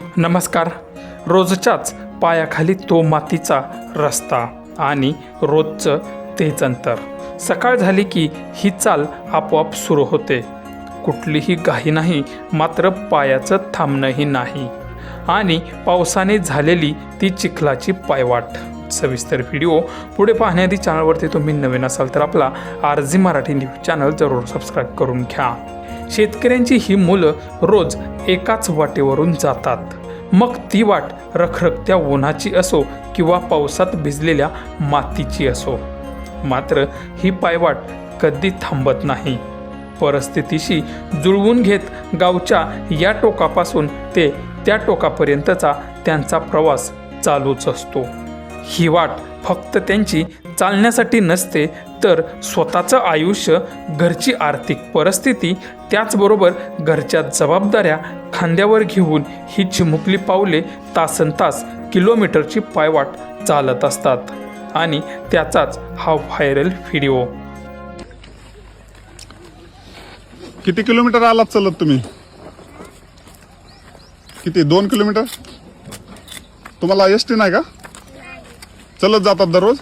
नमस्कार. रोजच्याच पायाखाली तो मातीचा रस्ता आणि रोजचं तेच अंतर. सकाळ झाली की ही चाल आपोआप सुरू होते. कुठलीही घाई नाही, मात्र पायाचं थांबणंही नाही. आणि पावसाने झालेली ती चिखलाची पायवाट. सविस्तर व्हिडिओ पुढे पाहण्याआधी चॅनलवरती तुम्ही नवीन असाल तर आपला RG मराठी न्यूज चॅनल जरूर सबस्क्राईब करून घ्या. शेतकऱ्यांची ही मुलं रोज एकाच वाटेवरून जातात. मग ती वाट रखरखत्या उन्हाची असो किंवा पावसात भिजलेल्या मातीची असो, मात्र ही पायवाट कधी थांबत नाही. परिस्थितीशी जुळवून घेत गावच्या या टोकापासून ते त्या टोकापर्यंतचा त्यांचा प्रवास चालूच असतो. ही वाट फक्त त्यांची चालण्यासाठी नसते, तर स्वतःचं आयुष्य, घरची आर्थिक परिस्थिती, त्याचबरोबर घरच्या जबाबदाऱ्या खांद्यावर घेऊन ही चिमुकली पावले तासनतास किलोमीटरची पायवाट चालत असतात. आणि त्याचाच हा व्हायरल व्हिडिओ. किती किलोमीटर आलात चालत तुम्ही? किती? 2 किलोमीटर? तुम्हाला एसटी नाही का? चलत जातात दररोज?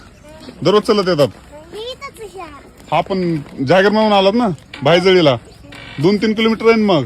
दररोज चलत येतात? हा, पण जागर म्हणून आलात ना भाईजळीला, 2-3 किलोमीटर आहे मग.